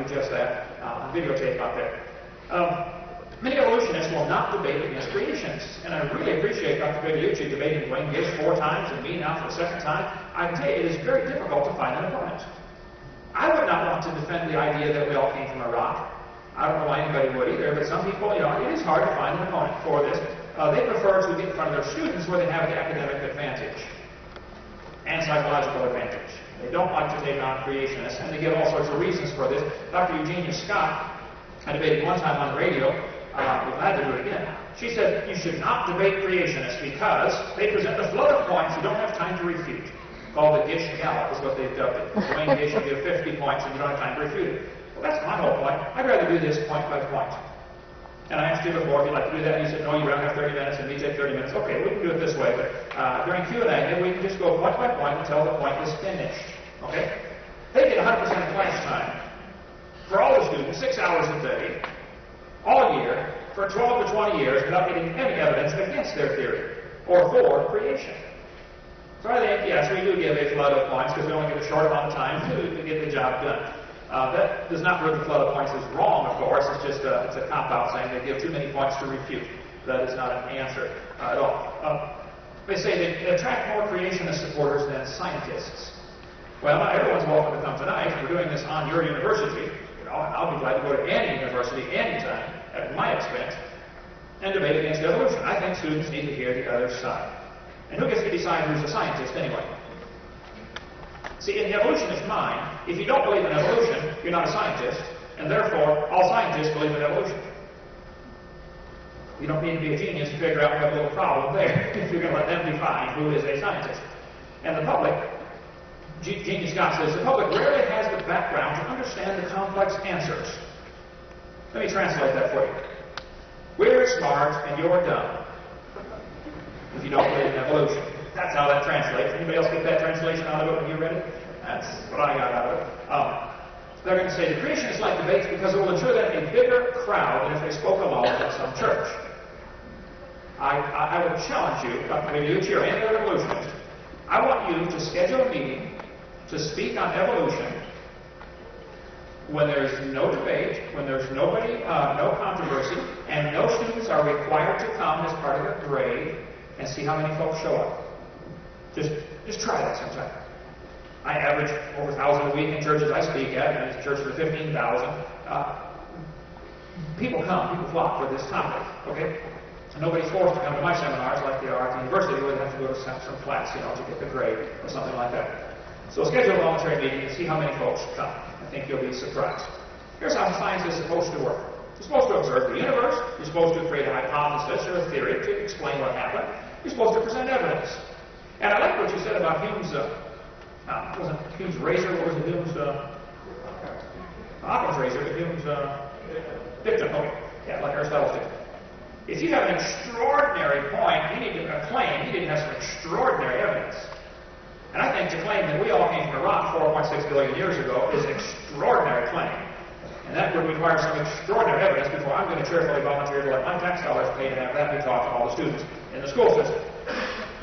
do just that on videotape out there. Many evolutionists will not debate against creationists, and I really appreciate Dr. Vigliucci debating Wayne Gish 4 times and me now for the 2nd time. I can tell you, it is very difficult to find an opponent. I would not want to defend the idea that we all came from a rock. I don't know why anybody would either, but some people, it is hard to find an opponent for this. They prefer to get in front of their students where they have the academic advantage and psychological advantage. They don't like to take on creationists, and they give all sorts of reasons for this. Dr. Eugenia Scott, I debated one time on the radio. We're glad to do it again. She said, you should not debate creationists because they present a flood of points you don't have time to refute. Called the Gish Gallop is what they've dubbed it. Wayne Gish will give 50 points and you don't have time to refute it. Well, that's my whole point. I'd rather do this point by point. And I asked you before if you'd like to do that, and you said, no, you don't have 30 minutes, and we take 30 minutes. Okay, we can do it this way, but during Q&A, maybe we can just go point by point until the point is finished. Okay? They get 100% of class time for all the students, 6 hours a day, all year, for 12 to 20 years, without getting any evidence against their theory, or for creation. So I think, yes, we do give a flood of points, because we only get a short amount of time to get the job done. That does not prove the flood of points is wrong, of course. It's just it's a cop-out saying they give too many points to refute. That is not an answer at all. They say they attract more creationist supporters than scientists. Well, everyone's welcome to come tonight. We're doing this on your university. I'll be glad to go to any university anytime at my expense and debate against evolution. I think students need to hear the other side. And who gets to decide who's a scientist anyway? See, in the evolutionist mind, if you don't believe in evolution, you're not a scientist, and therefore all scientists believe in evolution. You don't need to be a genius to figure out we have a little problem there if you're going to let them define who is a scientist. And the public, Eugenia Scott says, the public rarely has the background to understand the complex answers. Let me translate that for you. We're smart and you're dumb if you don't believe in evolution. That's how that translates. Anybody else get that translation out of it when you read it? That's what I got out of it. They're going to say the creationists like debates because it will ensure them a bigger crowd than if they spoke alone at some church. I would challenge you, Dr. Vigliucci or any other evolutionist, I want you to schedule a meeting to speak on evolution when there's no debate, when there's nobody, no controversy, and no students are required to come as part of their grade, and see how many folks show up. Just try that sometime. I average over 1,000 a week in churches I speak at, and it's churches of 15,000. People come, people flock for this topic, okay? And nobody's forced to come to my seminars like they are at the university where they have to go to some class, to get the grade or something like that. So schedule a voluntary meeting and see how many folks come. I think you'll be surprised. Here's how science is supposed to work. You're supposed to observe the universe. You're supposed to create a hypothesis or a theory to explain what happened. You're supposed to present evidence. And I like what you said about Hume's, wasn't Hume's razor, what was it? Hume's, Occam's razor, but Hume's dictum. Okay. Yeah, like Aristotle's dictum. If you have an extraordinary point, you need to claim you didn't have some extraordinary evidence. And I think to claim that we all came from a rock 4.6 billion years ago is an extraordinary claim. And that would require some extraordinary evidence before I'm going to cheerfully volunteer to let my tax dollars pay to have that be taught to all the students in the school system.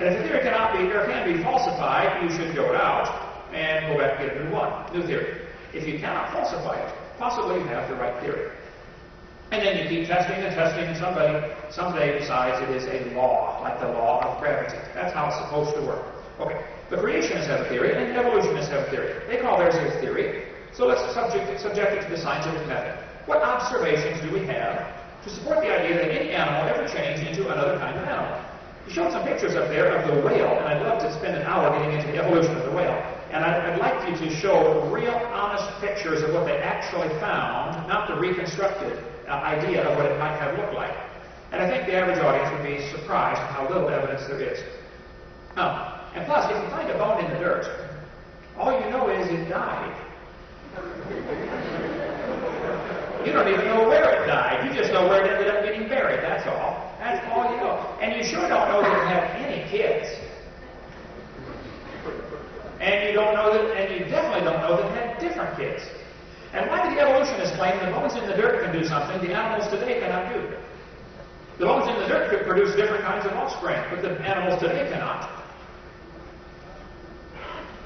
And if the theory cannot be or can be falsified, you should go out and go back and get a new theory. If you cannot falsify it, possibly you have the right theory. And then you keep testing and testing, and somebody someday decides it is a law, like the law of gravity. That's how it's supposed to work. Okay, the creationists have a theory, and the evolutionists have a theory. They call theirs a theory, so let's subject it to the scientific method. What observations do we have to support the idea that any animal ever changed into another kind of animal? You showed some pictures up there of the whale, and I'd love to spend an hour getting into the evolution of the whale. And I'd like you to show real, honest pictures of what they actually found, not the reconstructed idea of what it might have looked like. And I think the average audience would be surprised at how little evidence there is. And plus, if you find a bone in the dirt, all you know is it died. You don't even know where it died. You just know where it ended up getting buried. That's all. That's all you know. And you sure don't know that it had any kids. And you don't know that, and you definitely don't know that it had different kids. And why do the evolutionists claim the bones in the dirt can do something the animals today cannot do? The bones in the dirt could produce different kinds of offspring, but the animals today cannot.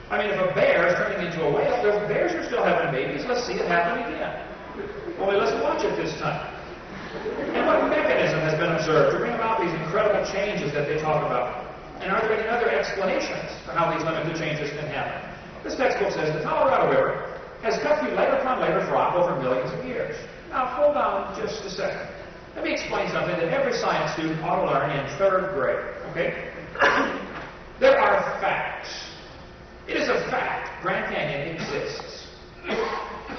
I mean, if a bear is turning into a whale, the bears are still having babies. Let's see it happen again. Only let's watch it this time. And what mechanism has been observed to bring about these incredible changes that they talk about? And are there any other explanations for how these limited changes can happen? This textbook says the Colorado River has cut through layer upon layer of rock over millions of years. Now, hold on just a second. Let me explain something that every science student ought to learn in 3rd grade, okay? There are facts. It is a fact Grand Canyon exists.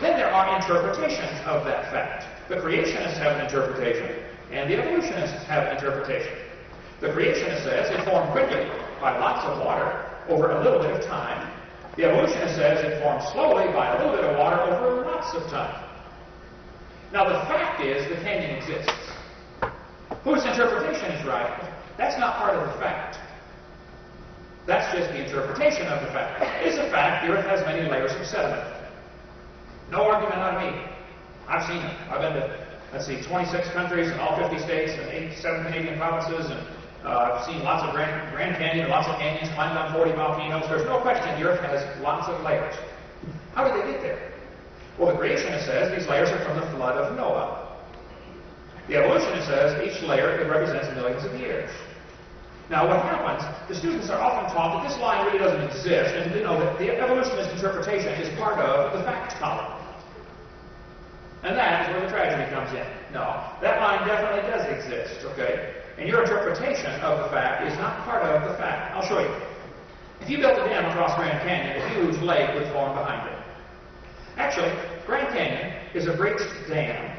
Then there are interpretations of that fact. The creationists have an interpretation, and the evolutionists have an interpretation. The creationist says it formed quickly by lots of water over a little bit of time. The evolutionist says it formed slowly by a little bit of water over lots of time. Now the fact is the canyon exists. Whose interpretation is right? That's not part of the fact. That's just the interpretation of the fact. It is a fact the Earth has many layers of sediment. No argument on me. I've seen it. I've been to, let's see, 26 countries and all 50 states and 7 Canadian provinces, and I've seen lots of Grand Canyon, lots of canyons, climbed on 40 volcanoes. There's no question the Earth has lots of layers. How did they get there? Well, the creationist says these layers are from the flood of Noah. The evolutionist says each layer represents millions of years. Now, what happens, the students are often taught that this line really doesn't exist, and you know that the evolutionist interpretation is part of the fact column. And that is where the tragedy comes in. No, that line definitely does exist, okay? And your interpretation of the fact is not part of the fact. I'll show you. If you built a dam across Grand Canyon, a huge lake would form behind it. Actually, Grand Canyon is a breached dam.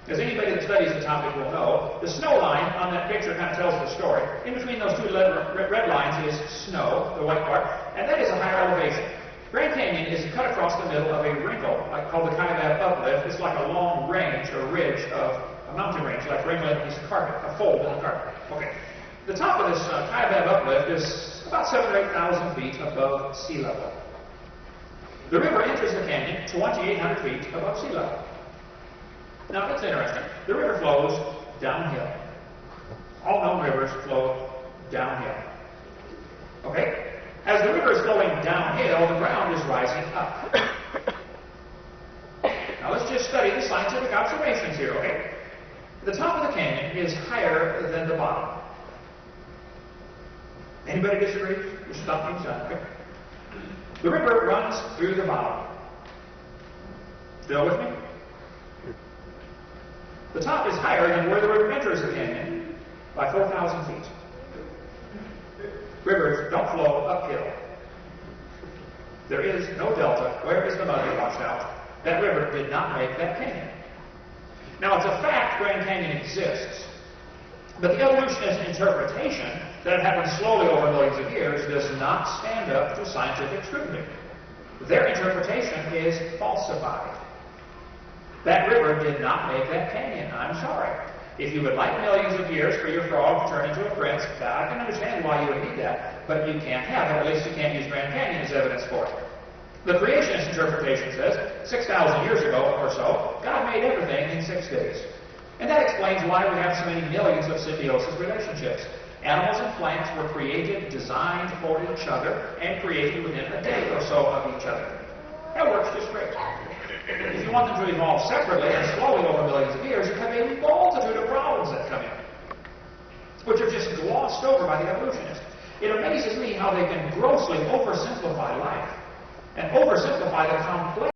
As anybody that studies the topic will know, the snow line on that picture kind of tells the story. In between those two red lines is snow, the white part, and that is a higher elevation. Grand Canyon is cut across the middle of a wrinkle, called the Kaibab Uplift. It's like a long range or ridge of a mountain range, like wrinkling a piece of carpet, a fold in the carpet. Okay. The top of this Kaibab Uplift is about 7,000 or 8,000 feet above sea level. The river enters the canyon 2,800 feet above sea level. Now, that's interesting. The river flows downhill. All known rivers flow downhill. Okay? As the river is flowing downhill, the ground is rising up. Now, let's just study the scientific observations here, okay? The top of the canyon is higher than the bottom. Anybody disagree? Just stop me, son, okay? The river runs through the bottom. Still with me? The top is higher than where the river enters the canyon by 4,000 feet. Rivers don't flow uphill. There is no delta. Where is the mud that washed out? That river did not make that canyon. Now, it's a fact Grand Canyon exists, but the evolutionist interpretation that it happened slowly over millions of years does not stand up to scientific scrutiny. Their interpretation is falsified. That river did not make that canyon. I'm sorry. If you would like millions of years for your frog to turn into a prince, I can understand why you would need that, but you can't have it. At least you can't use Grand Canyon as evidence for it. The creationist interpretation says 6,000 years ago or so, God made everything in 6 days. And that explains why we have so many millions of symbiosis relationships. Animals and plants were created, designed for each other, and created within a day or so of each other. That works just great. If you want them to evolve separately and slowly over millions of years, you have a multitude of problems that come in, which are just glossed over by the evolutionists. It amazes me how they can grossly oversimplify life and oversimplify the complex